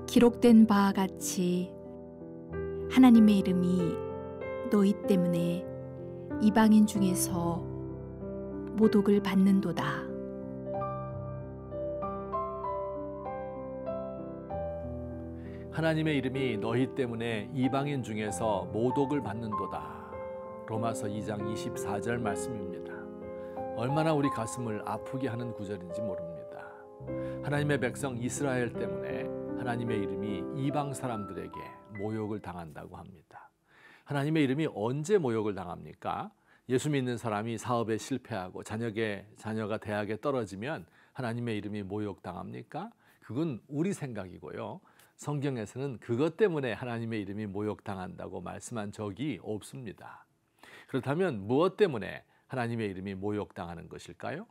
기록된 바와 같이 하나님의 이름이 너희 때문에 이방인 중에서 모독을 받는도다. 하나님의 이름이 너희 때문에 이방인 중에서 모독을 받는도다. 로마서 2장 24절 말씀입니다. 얼마나 우리 가슴을 아프게 하는 구절인지 모릅니다. 하나님의 백성 이스라엘 때문에 하나님의 이름이 이방 사람들에게 모욕을 당한다고 합니다. 하나님의 이름이 언제 모욕을 당합니까? 예수 믿는 사람이 사업에 실패하고 자녀가 대학에 떨어지면 하나님의 이름이 모욕당합니까? 그건 우리 생각이고요. 성경에서는 그것 때문에 하나님의 이름이 모욕당한다고 말씀한 적이 없습니다. 그렇다면 무엇 때문에 하나님의 이름이 모욕당하는 것일까요?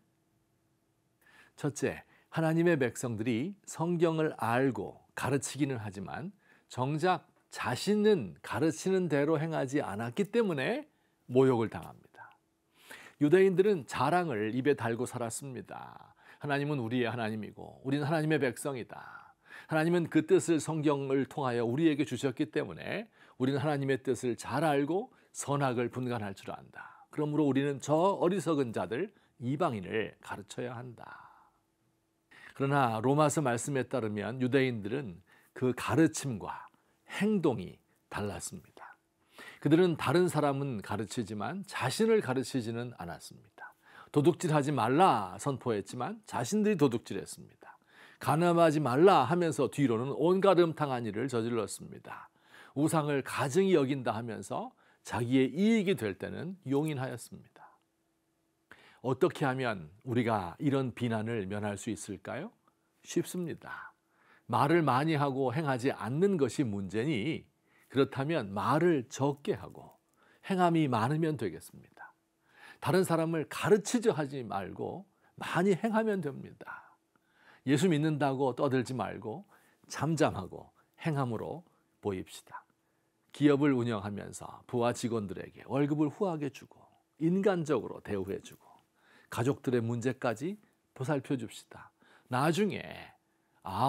첫째, 하나님의 백성들이 성경을 알고 가르치기는 하지만 정작 자신은 가르치는 대로 행하지 않았기 때문에 모욕을 당합니다. 유대인들은 자랑을 입에 달고 살았습니다. 하나님은 우리의 하나님이고 우리는 하나님의 백성이다. 하나님은 그 뜻을 성경을 통하여 우리에게 주셨기 때문에 우리는 하나님의 뜻을 잘 알고 선악을 분간할 줄 안다. 그러므로 우리는 저 어리석은 자들 이방인을 가르쳐야 한다. 그러나 로마서 말씀에 따르면 유대인들은 그 가르침과 행동이 달랐습니다. 그들은 다른 사람은 가르치지만 자신을 가르치지는 않았습니다. 도둑질하지 말라 선포했지만 자신들이 도둑질했습니다. 간음하지 말라 하면서 뒤로는 온갖 음탕한 일을 저질렀습니다. 우상을 가증히 여긴다 하면서 자기의 이익이 될 때는 용인하였습니다. 어떻게 하면 우리가 이런 비난을 면할 수 있을까요? 쉽습니다. 말을 많이 하고 행하지 않는 것이 문제니 그렇다면 말을 적게 하고 행함이 많으면 되겠습니다. 다른 사람을 가르치려 하지 말고 많이 행하면 됩니다. 예수 믿는다고 떠들지 말고 잠잠하고 행함으로 보입시다. 기업을 운영하면서 부하 직원들에게 월급을 후하게 주고 인간적으로 대우해 주고 가족들의 문제까지 보살펴 줍시다. 나중에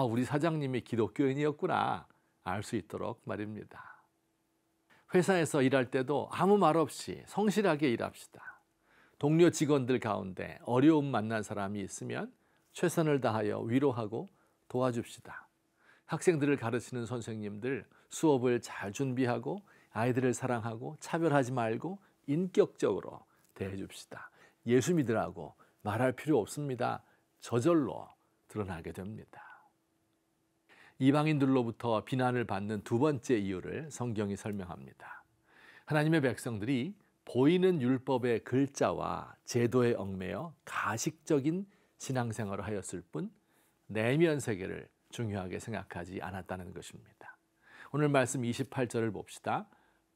우리 사장님이 기독교인이었구나 알 수 있도록 말입니다. 회사에서 일할 때도 아무 말 없이 성실하게 일합시다. 동료 직원들 가운데 어려움 만난 사람이 있으면 최선을 다하여 위로하고 도와줍시다. 학생들을 가르치는 선생님들 수업을 잘 준비하고 아이들을 사랑하고 차별하지 말고 인격적으로 대해줍시다. 예수 믿으라고 말할 필요 없습니다. 저절로 드러나게 됩니다. 이방인들로부터 비난을 받는 두 번째 이유를 성경이 설명합니다. 하나님의 백성들이 보이는 율법의 글자와 제도에 얽매여 가식적인 신앙생활을 하였을 뿐 내면 세계를 중요하게 생각하지 않았다는 것입니다. 오늘 말씀 28절을 봅시다.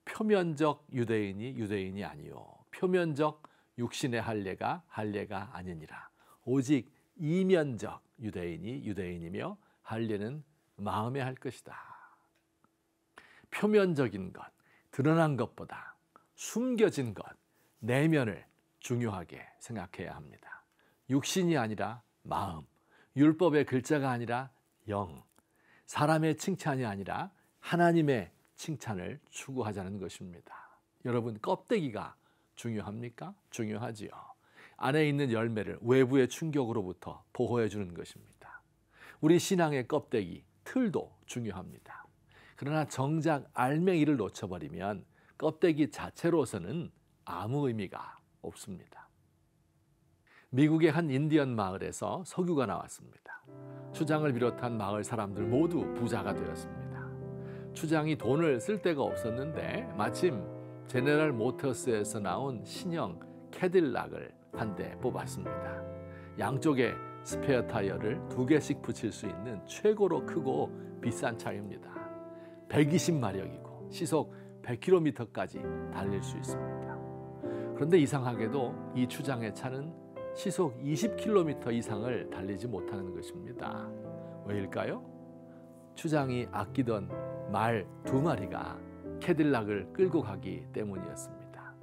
표면적 유대인이 유대인이 아니요 표면적 육신의 할례가 할례가 아니니라. 오직 이면적 유대인이 유대인이며 할례는 마음에 할 것이다. 표면적인 것, 드러난 것보다 숨겨진 것, 내면을 중요하게 생각해야 합니다. 육신이 아니라 마음, 율법의 글자가 아니라 영, 사람의 칭찬이 아니라 하나님의 칭찬을 추구하자는 것입니다. 여러분, 껍데기가 중요합니까? 중요하지요. 안에 있는 열매를 외부의 충격으로부터 보호해 주는 것입니다. 우리 신앙의 껍데기, 틀도 중요합니다. 그러나 정작 알맹이를 놓쳐버리면 껍데기 자체로서는 아무 의미가 없습니다. 미국의 한 인디언 마을에서 석유가 나왔습니다. 추장을 비롯한 마을 사람들 모두 부자가 되었습니다. 추장이 돈을 쓸 데가 없었는데 마침 제네럴 모터스에서 나온 신형 캐딜락을 한 대 뽑았습니다. 양쪽에 스페어 타이어를 2개씩 붙일 수 있는 최고로 크고 비싼 차입니다. 120마력이고 시속 100km까지 달릴 수 있습니다. 그런데 이상하게도 이 추장의 차는 시속 20km 이상을 달리지 못하는 것입니다. 왜일까요? 추장이 아끼던 말 2마리가 캐딜락을 끌고 가기 때문이었습니다.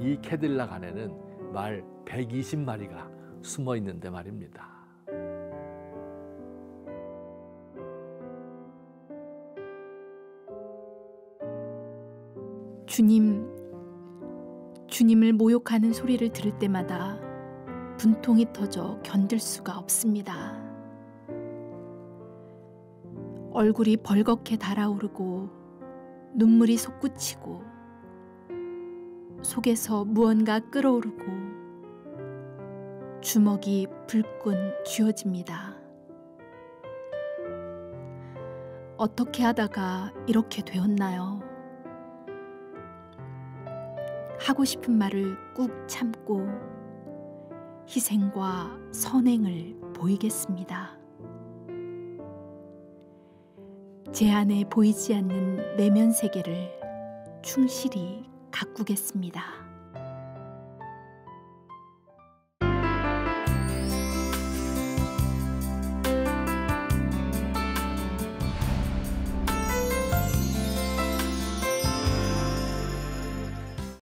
이 캐딜락 안에는 말 120마리가 숨어 있는데 말입니다. 주님을 모욕하는 소리를 들을 때마다 분통이 터져 견딜 수가 없습니다. 얼굴이 벌겋게 달아오르고 눈물이 솟구치고 속에서 무언가 끓어오르고 주먹이 불끈 쥐어집니다. 어떻게 하다가 이렇게 되었나요? 하고 싶은 말을 꾹 참고 희생과 선행을 보이겠습니다. 제 안에 보이지 않는 내면 세계를 충실히 가꾸겠습니다.